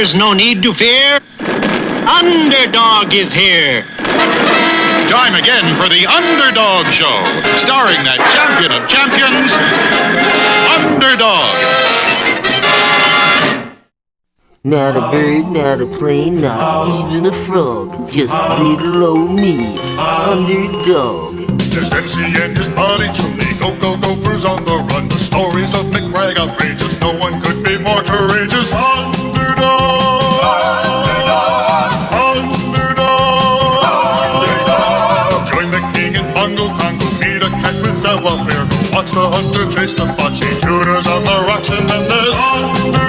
There's no need to fear. Underdog is here. Time again for the Underdog Show, starring that champion of champions, Underdog. Not a bird, not a plane, not even a frog. Just little old me, Underdog. There's MC and his buddy Chumley, go Gophers on the run. The stories of McBride outrageous, no one could be more courageous. Underdog, Underdog, Underdog. Join the king in Bongo Congo, meet a cat with savoir-faire. Go watch the hunter chase the bocce, shooters on the rocks, and then there's Underdog.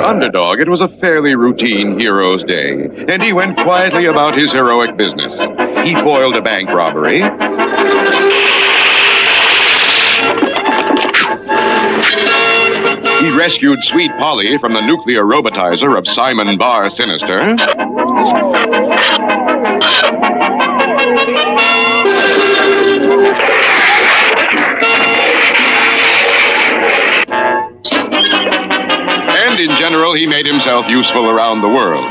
Underdog, it was a fairly routine hero's day, and he went quietly about his heroic business. He foiled a bank robbery. He rescued Sweet Polly from the nuclear robotizer of Simon Barr Sinister. And in general, he made himself useful around the world.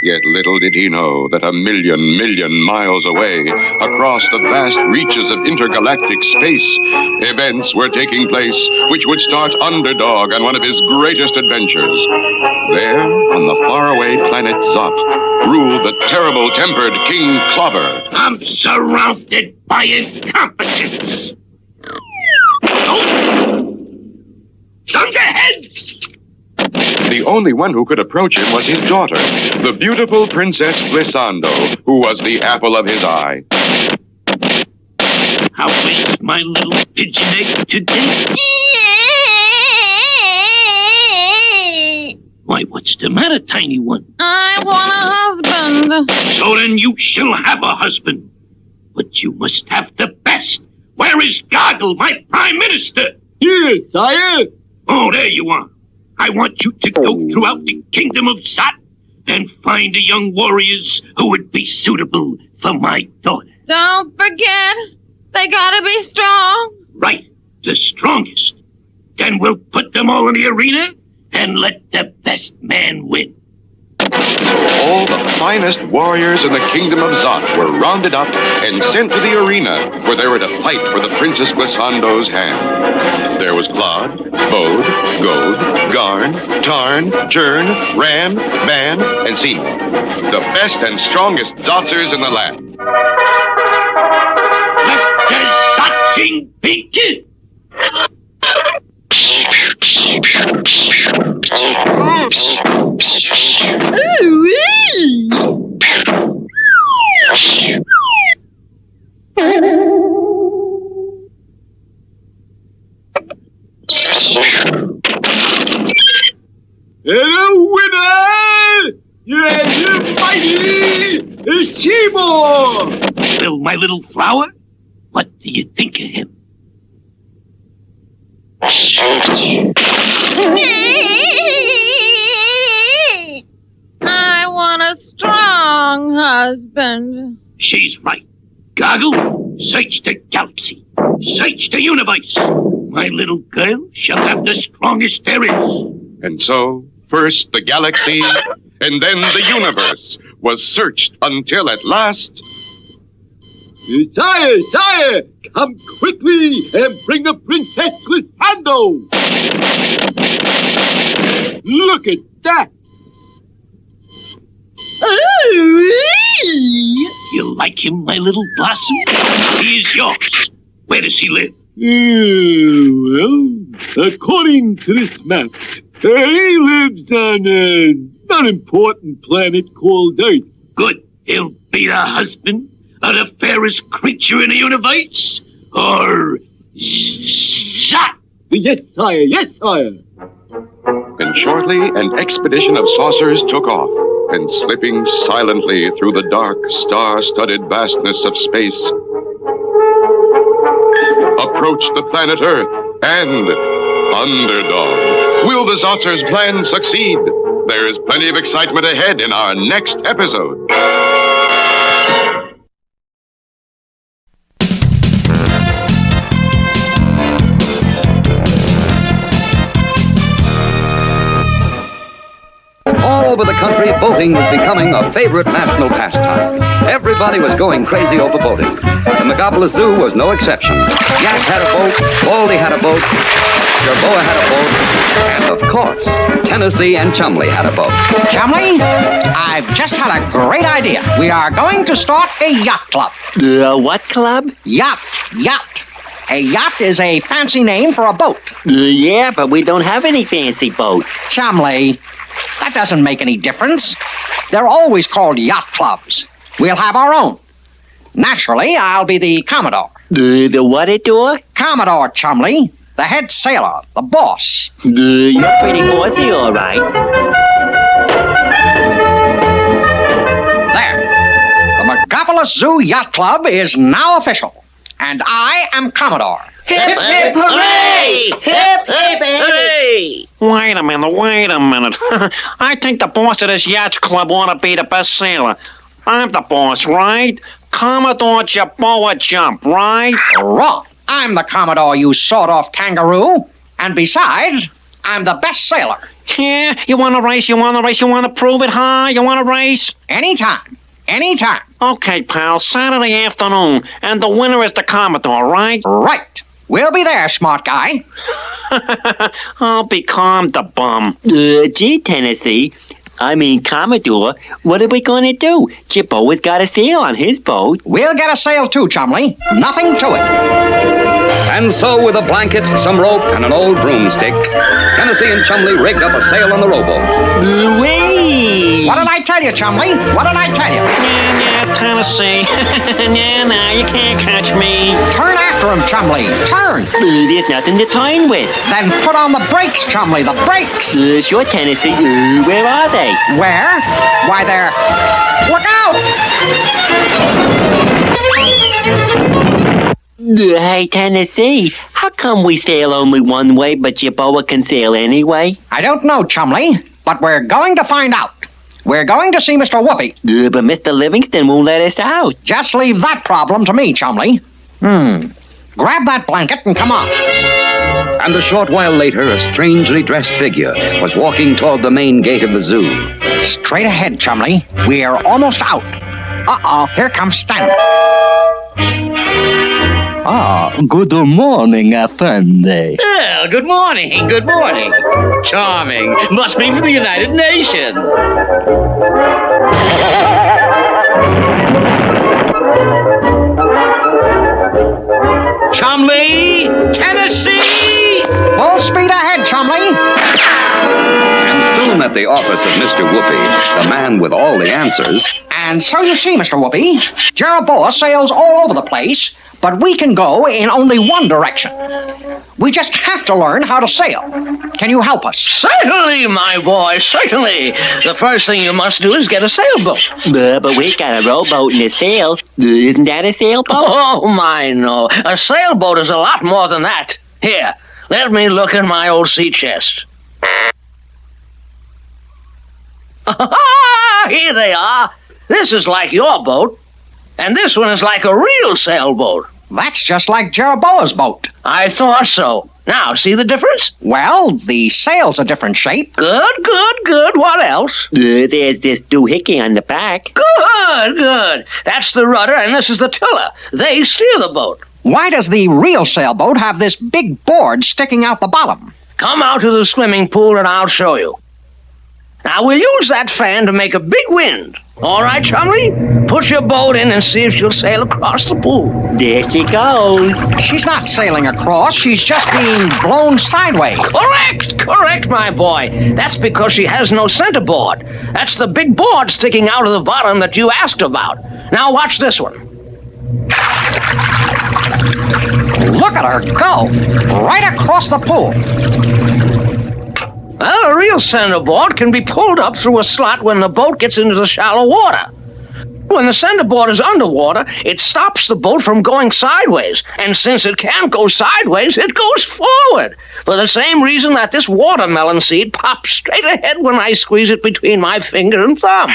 Yet little did he know that a million miles away, across the vast reaches of intergalactic space, events were taking place which would start Underdog on one of his greatest adventures. There, on the faraway planet Zot, ruled the terrible-tempered King Clobber. I'm surrounded by incompetence. Thunderhead! The only one who could approach him was his daughter, the beautiful Princess Glissando, who was the apple of his eye. How is my little pigeon egg today? Why, what's the matter, tiny one? I want a husband. So then you shall have a husband. But you must have the best. Where is Goggle, my prime minister? Here, sire. Oh, there you are. I want you to go throughout the kingdom of Zot and find the young warriors who would be suitable for my daughter. Don't forget, they gotta be strong. Right, the strongest. Then we'll put them all in the arena and let the best man win. All the finest warriors in the kingdom of Zot were rounded up and sent to the arena where they were to fight for the Princess Glissando's hand. There was Claude, Bode, Gode, Garn, Tarn, Churn, Ram, Ban, and Seed. The best and strongest Zotzers in the land. Let the Zotzing begin! Hello, winner! You're mighty Jerboa! Well, my little flower, what do you think of him? I want a strong husband. She's right. Goggle, search the galaxy. Search the universe. My little girl shall have the strongest there is. And so, first the galaxy, and then the universe was searched until at last... Sire, come quickly and bring the Princess Glissando. Look at that. You like him, my little blossom? He is yours. Where does he live? Well, according to this map, he lives on Not important planet called Earth. Good. He'll be the husband of the fairest creature in the universe? Or Zot? Yes, sire, yes, sire. And shortly, an expedition of saucers took off, and slipping silently through the dark, star-studded vastness of space, approached the planet Earth and Underdog. Will the saucers' plan succeed? There is plenty of excitement ahead in our next episode. All over the country, boating was becoming a favorite national pastime. Everybody was going crazy over boating. The Megapolis Zoo was no exception. Yak had a boat, Baldy had a boat, Jerboa had a boat, and of course, Tennessee and Chumley had a boat. Chumley, I've just had a great idea. We are going to start a yacht club. What club? Yacht. A yacht is a fancy name for a boat. Yeah, but we don't have any fancy boats. Chumley, that doesn't make any difference. They're always called yacht clubs. We'll have our own. Naturally, I'll be the Commodore. The what it do? Commodore Chumley, the head sailor, the boss. You're pretty bossy, all right. There. The Megapolis Zoo Yacht Club is now official. And I am Commodore. Hip, hip, hooray! Hip, hip, hooray! Wait a minute. I think the boss of this yacht club ought to be the best sailor. I'm the boss, right? Commodore Jerboa Jump, right? Wrong. I'm the Commodore, you sawed-off kangaroo. And besides, I'm the best sailor. Yeah, you want to race? You want to prove it, huh? You want to race? Anytime. Okay, pal, Saturday afternoon, and the winner is the Commodore, right? Right. We'll be there, smart guy. I'll be calm, the bum. Gee, Tennessee. Commodore, what are we going to do? Jerboa's got a sail on his boat. We'll get a sail too, Chumley. Nothing to it. And so, with a blanket, some rope, and an old broomstick, Tennessee and Chumley rigged up a sail on the rowboat. Wait! What did I tell you, Chumley? What did I tell you? Yeah, Tennessee. Nah, you can't catch me. Turn after him, Chumley. Turn. There's nothing to turn with. Then put on the brakes, Chumley, the brakes. Sure, Tennessee. Where are they? Where? Why, they're... Look out! Hey, Tennessee, how come we sail only one way, but Jerboa can sail anyway? I don't know, Chumley, but we're going to find out. We're going to see Mr. Whoopi. But Mr. Livingston won't let us out. Just leave that problem to me, Chumley. Grab that blanket and come on. And a short while later, a strangely dressed figure was walking toward the main gate of the zoo. Straight ahead, Chumley. We're almost out. Uh-oh, here comes Stanley. Good morning, Effendi. Well, good morning. Charming. Must be from the United Nations. Chumley! Tennessee! Full speed ahead, Chumley. And soon at the office of Mr. Whoopi, the man with all the answers... And so you see, Mr. Whoopi, Jerboa sails all over the place, but we can go in only one direction. We just have to learn how to sail. Can you help us? Certainly, my boy, certainly. The first thing you must do is get a sailboat. But we got a rowboat and a sail. Isn't that a sailboat? Oh, my, no. A sailboat is a lot more than that. Here, let me look in my old sea chest. Here they are. This is like your boat, and this one is like a real sailboat. That's just like Jerboa's boat. I thought so. Now, see the difference? Well, the sail's a different shape. Good. What else? There's this doohickey on the back. Good. That's the rudder, and this is the tiller. They steer the boat. Why does the real sailboat have this big board sticking out the bottom? Come out to the swimming pool, and I'll show you. Now, we'll use that fan to make a big wind. All right, Chumley? Put your boat in and see if she'll sail across the pool. There she goes. She's not sailing across. She's just being blown sideways. Correct, my boy. That's because she has no centerboard. That's the big board sticking out of the bottom that you asked about. Now watch this one. Look at her go. Right across the pool. Well, a real centerboard can be pulled up through a slot when the boat gets into the shallow water. When the centerboard is underwater, it stops the boat from going sideways. And since it can't go sideways, it goes forward. For the same reason that this watermelon seed pops straight ahead when I squeeze it between my finger and thumb.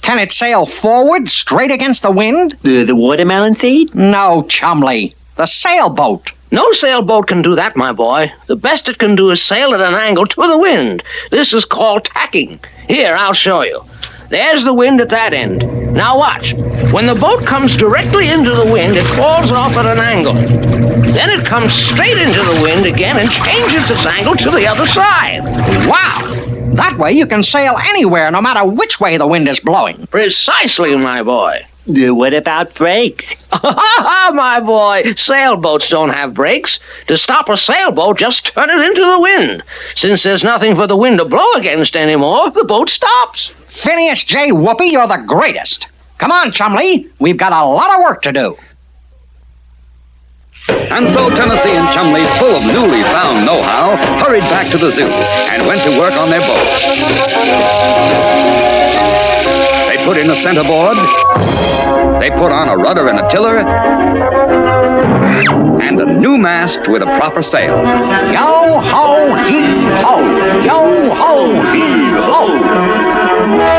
Can it sail forward, straight against the wind? The watermelon seed? No, Chumley. The sailboat. No sailboat can do that, my boy. The best it can do is sail at an angle to the wind. This is called tacking. Here, I'll show you. There's the wind at that end. Now watch. When the boat comes directly into the wind, it falls off at an angle. Then it comes straight into the wind again and changes its angle to the other side. Wow! That way you can sail anywhere, no matter which way the wind is blowing. Precisely, my boy. What about brakes? My boy, sailboats don't have brakes. To stop a sailboat, just turn it into the wind. Since there's nothing for the wind to blow against anymore, the boat stops. Phineas J. Whoopi, you're the greatest. Come on, Chumley. We've got a lot of work to do. And so Tennessee and Chumley, full of newly found know-how, hurried back to the zoo and went to work on their boat. They put in a centerboard, they put on a rudder and a tiller, and a new mast with a proper sail. Yo-ho-hee-ho! Yo-ho-hee-ho!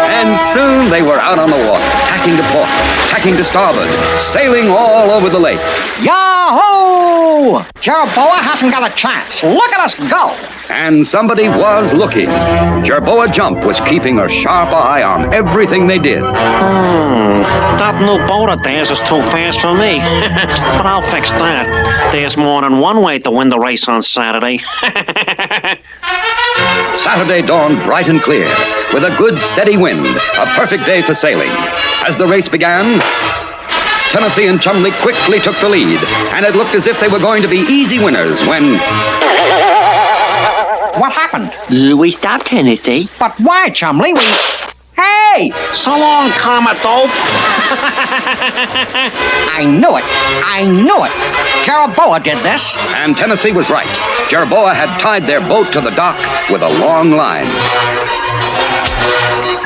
And soon they were out on the water, tacking to port, tacking to starboard, sailing all over the lake. Yahoo! Jerboa hasn't got a chance. Look at us go! And somebody was looking. Jerboa Jump was keeping a sharp eye on everything they did. That new boat of theirs is too fast for me. But I'll fix that. There's more than one way to win the race on Saturday. Saturday dawned bright and clear, with a good steady wind, a perfect day for sailing. As the race began, Tennessee and Chumley quickly took the lead, and it looked as if they were going to be easy winners when... What happened? We stopped, Tennessee. But why, Chumley? Hey! So long, Commodore. I knew it. Jerboa did this. And Tennessee was right. Jerboa had tied their boat to the dock with a long line.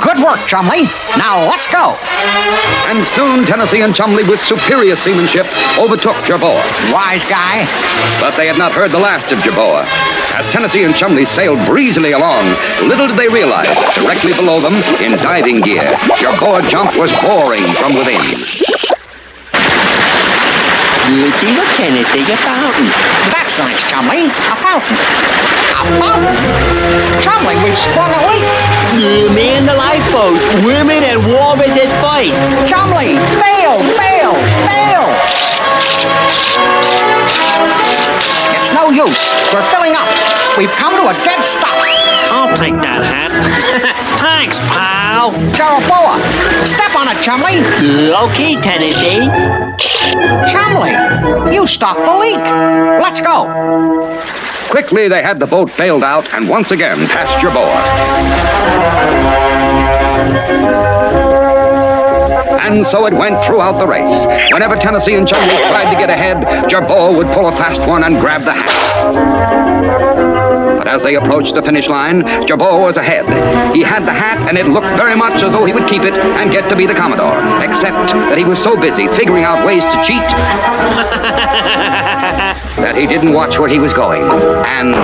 Good work, Chumley. Now let's go. And soon Tennessee and Chumley, with superior seamanship, overtook Jerboa. Wise guy. But they had not heard the last of Jerboa. As Tennessee and Chumley sailed breezily along, little did they realize that directly below them, in diving gear, Jerboa Jump was boring from within. Gee, look, Tennessee, a fountain. That's nice, Chumley. A fountain. A fountain? Chumley, we've sprung a leak. Me and the lifeboat. Women and walrus at first. Chumley, bail! It's no use. We're filling up. We've come to a dead stop. I'll take that hat. Thanks, pal. Jerboa, step on it, Chumley. Okay, Tennessee. Chumley, you stopped the leak. Let's go. Quickly, they had the boat bailed out and once again passed Jerboa. And so it went throughout the race. Whenever Tennessee and Chumley tried to get ahead, Jerboa would pull a fast one and grab the hat. But as they approached the finish line, Jerboa was ahead. He had the hat, and it looked very much as though he would keep it and get to be the Commodore, except that he was so busy figuring out ways to cheat that he didn't watch where he was going. And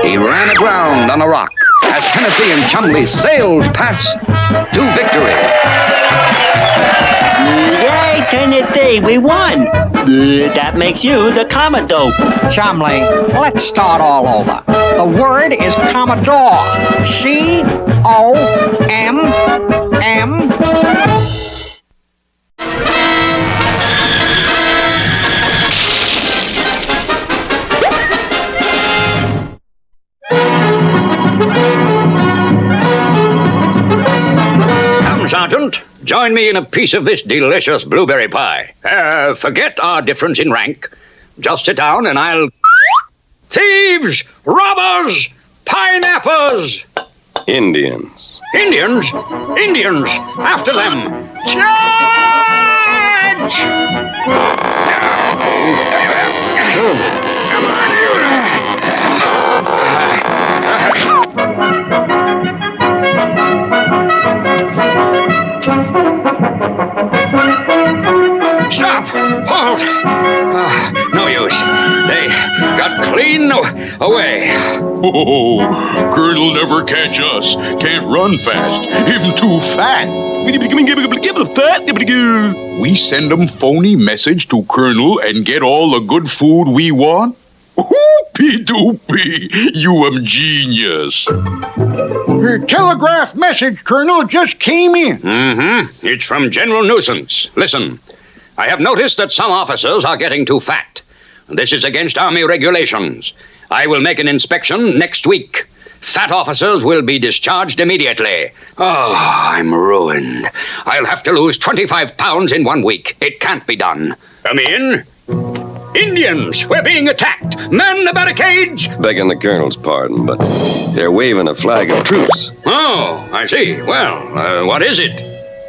he ran aground on a rock as Tennessee and Chumley sailed past to victory. Yay, Tennessee, we won. That makes you the Commodore. Chumley, let's start all over. The word is Commodore. C-O-M-M. Join me in a piece of this delicious blueberry pie. Forget our difference in rank. Just sit down and I'll... Thieves! Robbers! Pineapples! Indians. Indians? Indians! After them! Charge! Stop! Halt! No use. They got clean away. Oh, Colonel never catch us. Can't run fast. Him too fat. We send 'em phony message to Colonel and get all the good food we want? Whoopie doopie, you genius. Your telegraph message, Colonel, just came in. Mm-hmm. It's from General Nuisance. Listen, I have noticed that some officers are getting too fat. This is against Army regulations. I will make an inspection next week. Fat officers will be discharged immediately. Oh, I'm ruined. I'll have to lose 25 pounds in 1 week. It can't be done. Come in. Indians, we're being attacked. Man the barricades. Begging the Colonel's pardon, but they're waving a flag of truce. Oh, I see. Well, what is it?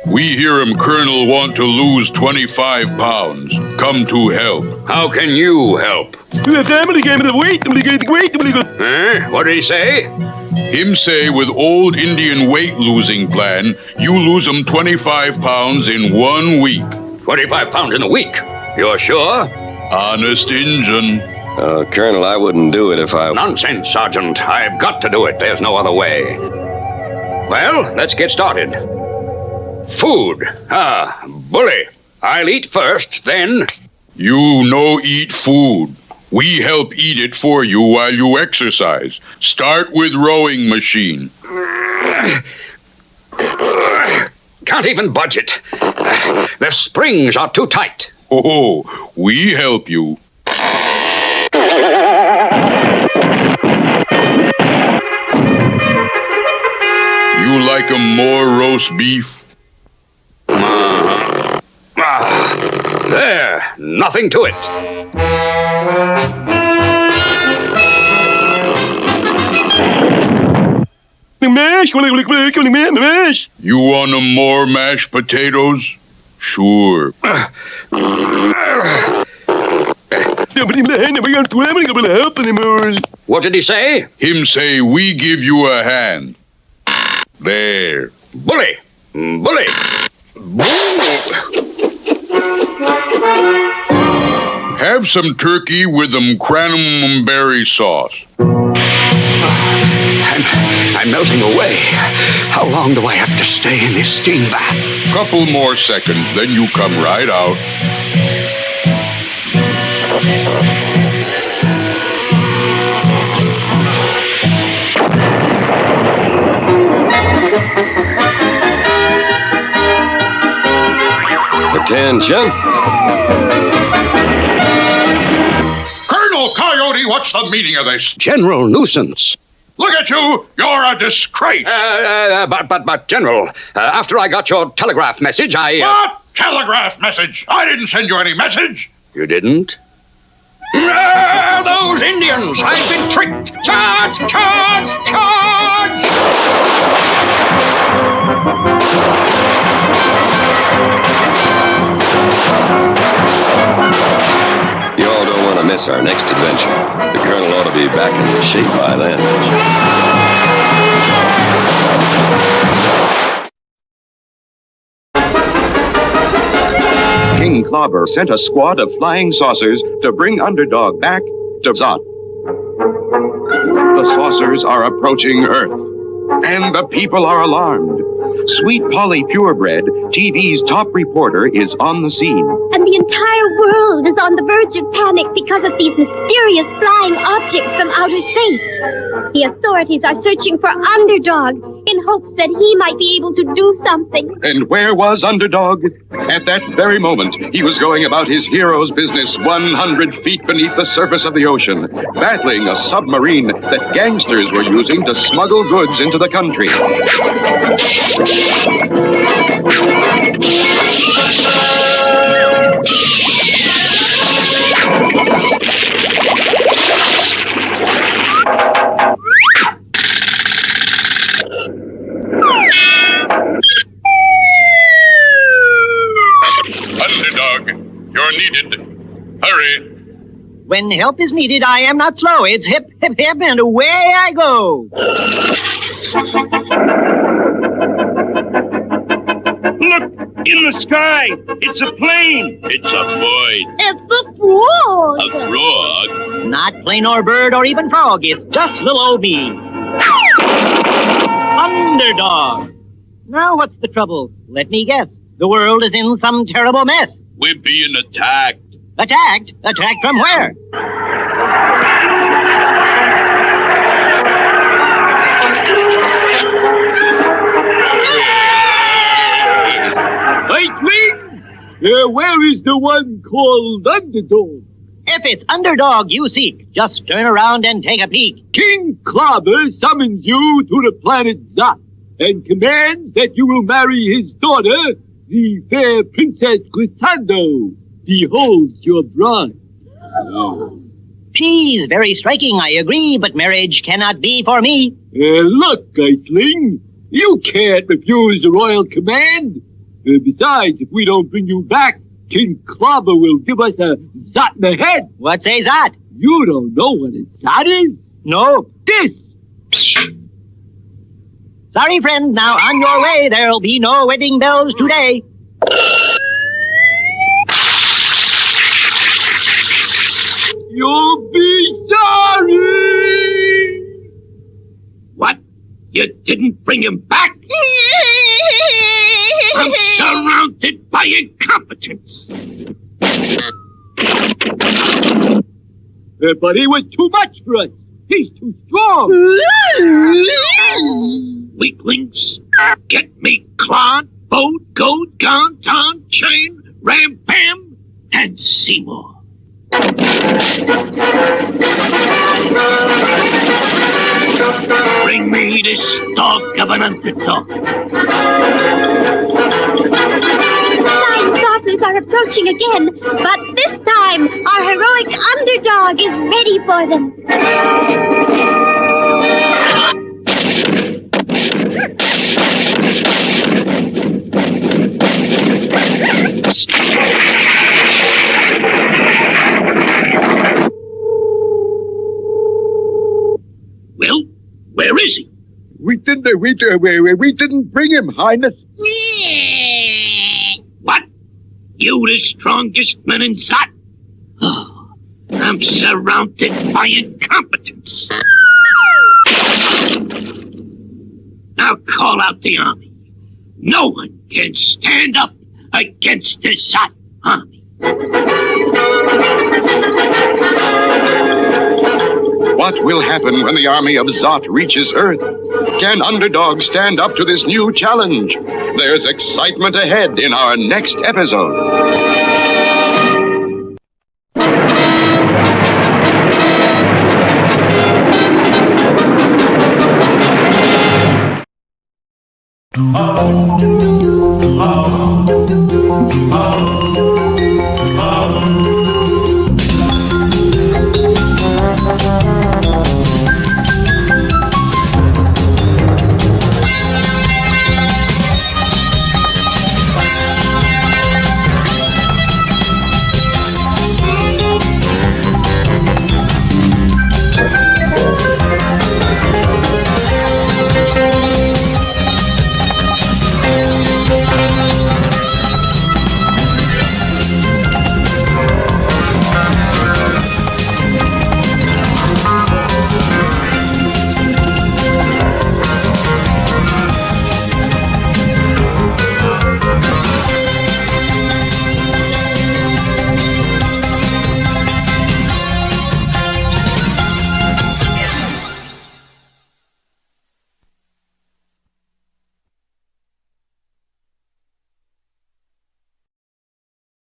We hear him, Colonel, want to lose 25 pounds. Come to help. How can you help? What did he say? Him say with old Indian weight-losing plan, you lose 'em 25 pounds in 1 week. 25 pounds in a week? You're sure? Honest Injun. Colonel, I wouldn't do it if I... Nonsense, Sergeant. I've got to do it. There's no other way. Well, let's get started. Food. Bully. I'll eat first, then... You no eat food. We help eat it for you while you exercise. Start with rowing machine. Can't even budge it. The springs are too tight. Oh, we help you. You like 'em more roast beef? There, nothing to it. You want 'em more mashed potatoes? Sure. What did he say? Him say we give you a hand. There. Bully! Bully! Have some turkey with cranberry sauce. I'm melting away. How long do I have to stay in this steam bath? Couple more seconds, then you come right out. Attention. Colonel Coyote, what's the meaning of this? General Nuisance. Look at you! You're a disgrace! But, General, after I got your telegraph message, What telegraph message? I didn't send you any message! You didn't? Those Indians! I've been tricked! Charge! Charge! Charge! You all don't want to miss our next adventure. The Colonel ought to be back in shape by then. King Clobber sent a squad of flying saucers to bring Underdog back to Zot. The saucers are approaching Earth, and the people are alarmed. Sweet Polly Purebred, TV's top reporter, is on the scene. And the entire world is on the verge of panic because of these mysterious flying objects from outer space. The authorities are searching for Underdog. in hopes that he might be able to do something. And where was Underdog? At that very moment, he was going about his hero's business 100 feet beneath the surface of the ocean, battling a submarine that gangsters were using to smuggle goods into the country. Underdog, you're needed. Hurry. When help is needed, I am not slow. It's hip, hip, hip, and away I go. Look! In the sky! It's a plane! It's a bird. It's a frog. A frog? Not plane or bird or even frog. It's just little old me. Underdog. Now what's the trouble? Let me guess. The world is in some terrible mess. We're being attacked. Attacked? Attacked from where? Where is the one called Underdog? If it's Underdog you seek, just turn around and take a peek. King Clobber summons you to the planet Zot and commands that you will marry his daughter, the fair Princess Glissando. Behold your bride. She's very striking, I agree, but marriage cannot be for me. Look, Geisling, you can't refuse the royal command. Besides, if we don't bring you back, King Clobber will give us a zot in the head. What's a zot? You don't know what a zot is? No. This. Sorry, friend. Now on your way. There'll be no wedding bells today. You'll be sorry. What? You didn't bring him back? I'm surrounded by incompetence. But he was too much for us. He's too strong. Weaklings, get me Claude, Boat, Goat, Gon, Ton, Chain, Ram, Pam, and Seymour. Bring me this dog of an underdog. Flying saucers are approaching again, but this time our heroic underdog is ready for them. Well, where is he? We didn't bring him, Highness. What? You the strongest man in Zot? Oh, I'm surrounded by incompetence. Now call out the army. No one can stand up against the Zot army. What will happen when the army of Zot reaches Earth? Can Underdog stand up to this new challenge? There's excitement ahead in our next episode.